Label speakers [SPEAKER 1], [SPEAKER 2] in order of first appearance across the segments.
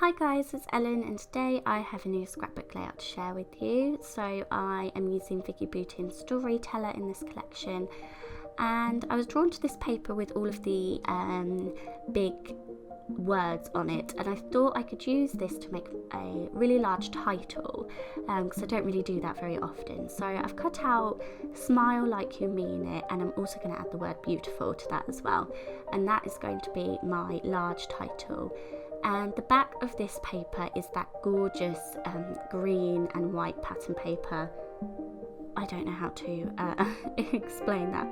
[SPEAKER 1] Hi guys, it's Ellen and today I have a new scrapbook layout to share with you. So I am using Vicky Boutin's Storyteller in this collection, and I was drawn to this paper with all of the big words on it, and I thought I could use this to make a really large title because I don't really do that very often. So I've cut out "Smile like you mean it," and I'm also going to add the word "beautiful" to that as well, and that is going to be my large title. And the back of this paper is that gorgeous green and white pattern paper. I don't know how to explain that.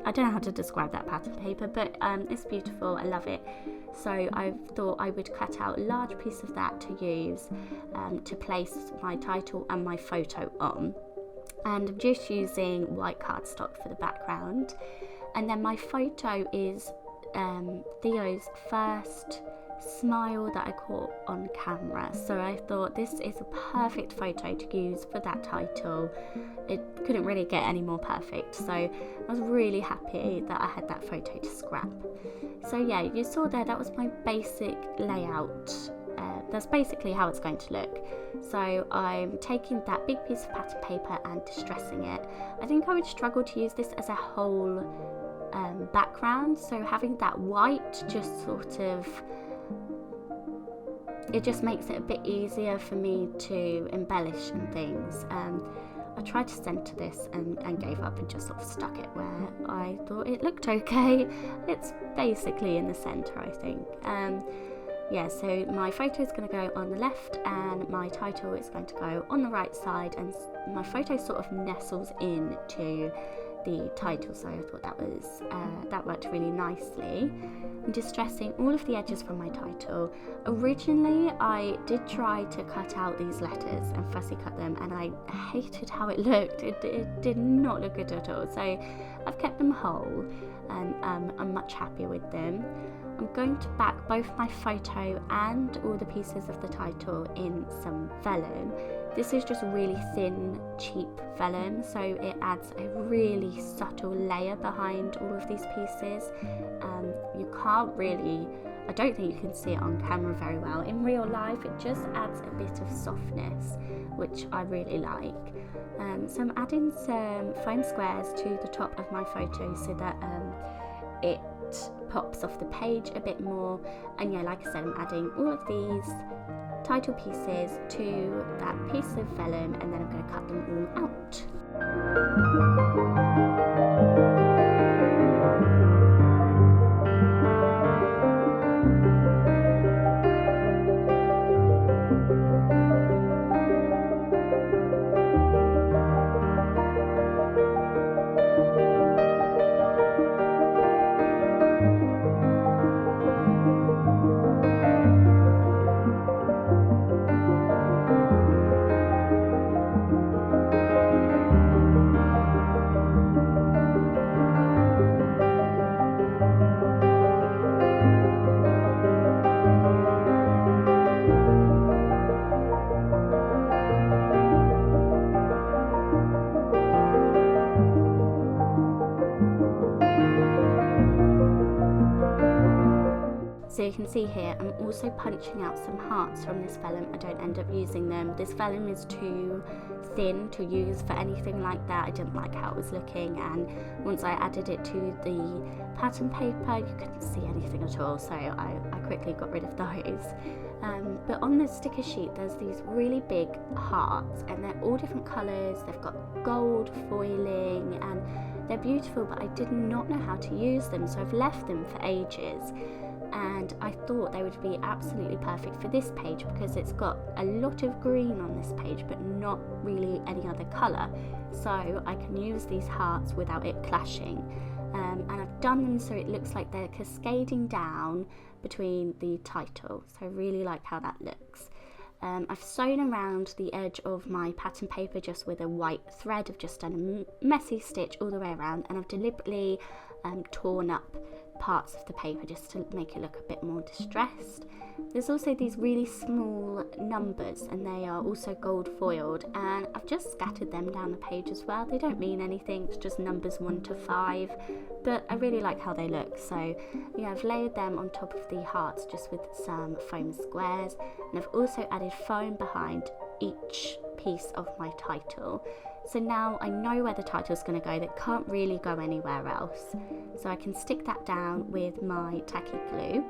[SPEAKER 1] I don't know how to describe that pattern paper, but it's beautiful. I love it. So I thought I would cut out a large piece of that to use to place my title and my photo on. And I'm just using white cardstock for the background. And then my photo is Theo's first smile that I caught on camera, so I thought this is a perfect photo to use for that title. It couldn't really get any more perfect, so I was really happy that I had that photo to scrap. So yeah, you saw there, that was my basic layout. That's basically how it's going to look. So I'm taking that big piece of pattern paper and distressing it. I think I would struggle to use this as a whole background, so having that white just sort of, it just makes it a bit easier for me to embellish and things. I tried to center this and gave up and just sort of stuck it where I thought it looked okay. It's basically in the center, I think. Yeah, so my photo is going to go on the left and my title is going to go on the right side, and my photo sort of nestles into the title, so I thought that worked really nicely. I'm distressing all of the edges from my title. Originally I did try to cut out these letters and fussy cut them, and I hated how it looked. It did not look good at all, so I've kept them whole and I'm much happier with them. I'm going to back both my photo and all the pieces of the title in some vellum. This is just really thin, cheap vellum, so it adds a really subtle layer behind all of these pieces. You can't really, I don't think you can see it on camera very well. In real life, it just adds a bit of softness, which I really like. So I'm adding some foam squares to the top of my photo so that it pops off the page a bit more. And yeah, like I said, I'm adding all of these title pieces to that piece of vellum, and then I'm going to cut them all out. So you can see here, I'm also punching out some hearts from this vellum. I don't end up using them. This vellum is too thin to use for anything like that. I didn't like how it was looking, and once I added it to the pattern paper, you couldn't see anything at all, so I quickly got rid of those. But on the sticker sheet, there's these really big hearts, and they're all different colours. They've got gold foiling, and they're beautiful, but I did not know how to use them, so I've left them for ages. And I thought they would be absolutely perfect for this page because it's got a lot of green on this page but not really any other colour, so I can use these hearts without it clashing. And I've done them so it looks like they're cascading down between the title, so I really like how that looks. I've sewn around the edge of my pattern paper just with a white thread. I've just done a messy stitch all the way around, and I've deliberately torn up parts of the paper just to make it look a bit more distressed. There's also these really small numbers, and they are also gold foiled, and I've just scattered them down the page as well. They don't mean anything, it's just numbers 1 to 5, but I really like how they look. So yeah, I've layered them on top of the hearts just with some foam squares, and I've also added foam behind each piece of my title. So now I know where the title's going to go. That can't really go anywhere else. So I can stick that down with my tacky glue.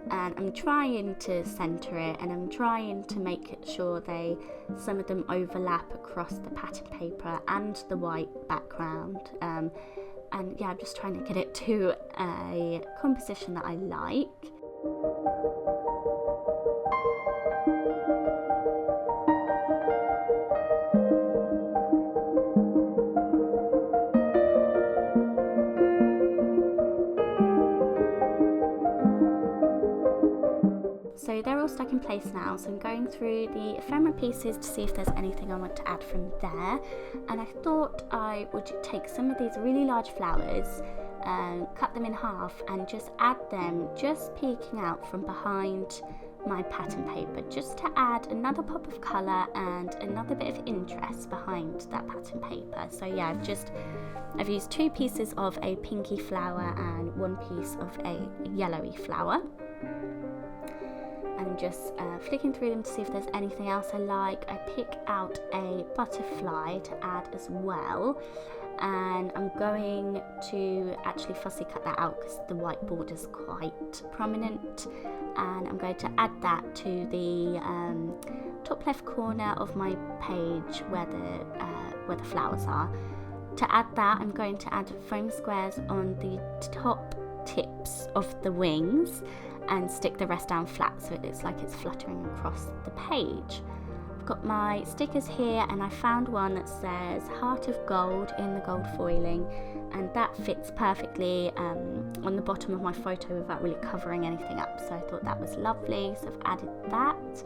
[SPEAKER 1] And I'm trying to centre it, and I'm trying to make it sure some of them overlap across the pattern paper and the white background. And yeah, I'm just trying to get it to a composition that I like. So they're all stuck in place now, so I'm going through the ephemera pieces to see if there's anything I want to add from there. And I thought I would take some of these really large flowers, cut them in half, and just add them just peeking out from behind my pattern paper, just to add another pop of colour and another bit of interest behind that pattern paper. So yeah, I've used 2 pieces of a pinky flower and 1 piece of a yellowy flower. I'm just flicking through them to see if there's anything else I like. I pick out a butterfly to add as well, and I'm going to actually fussy cut that out because the white border is quite prominent, and I'm going to add that to the top left corner of my page where the flowers are. To add that, I'm going to add foam squares on the top tips of the wings and stick the rest down flat so it looks like it's fluttering across the page. I've got my stickers here, and I found one that says Heart of Gold in the gold foiling, and that fits perfectly on the bottom of my photo without really covering anything up, so I thought that was lovely, so I've added that.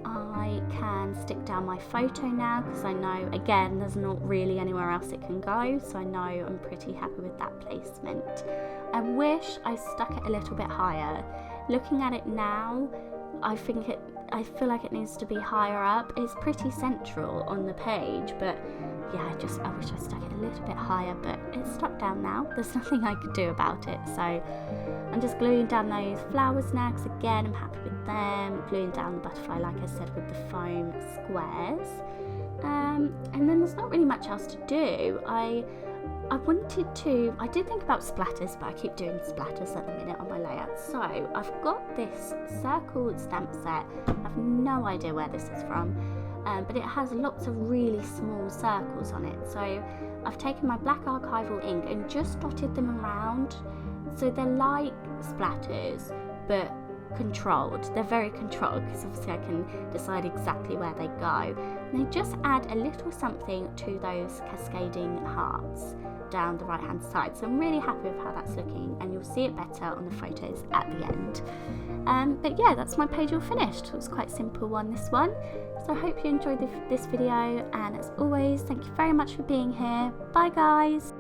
[SPEAKER 1] I can stick down my photo now because I know, again, there's not really anywhere else it can go, so I know I'm pretty happy with that placement. I wish I stuck it a little bit higher. Looking at it now, I feel like it needs to be higher up. It's pretty central on the page, but yeah, I wish I stuck it a little bit higher, but it's stuck down now. There's nothing I could do about it, so I'm just gluing down those flowers now because, again, I'm happy with them. Gluing down the butterfly, like I said, with the foam squares. And then there's not really much else to do. I did think about splatters, but I keep doing splatters at the minute on my layout. So I've got this circle stamp set. I have no idea where this is from, but it has lots of really small circles on it. So I've taken my black archival ink and just dotted them around. So they're like splatters, but controlled. They're very controlled because obviously I can decide exactly where they go. And they just add a little something to those cascading hearts down the right hand side. So I'm really happy with how that's looking, and you'll see it better on the photos at the end. But yeah, that's my page all finished. It was quite a simple one, this one. So I hope you enjoyed this video, and as always, thank you very much for being here. Bye guys.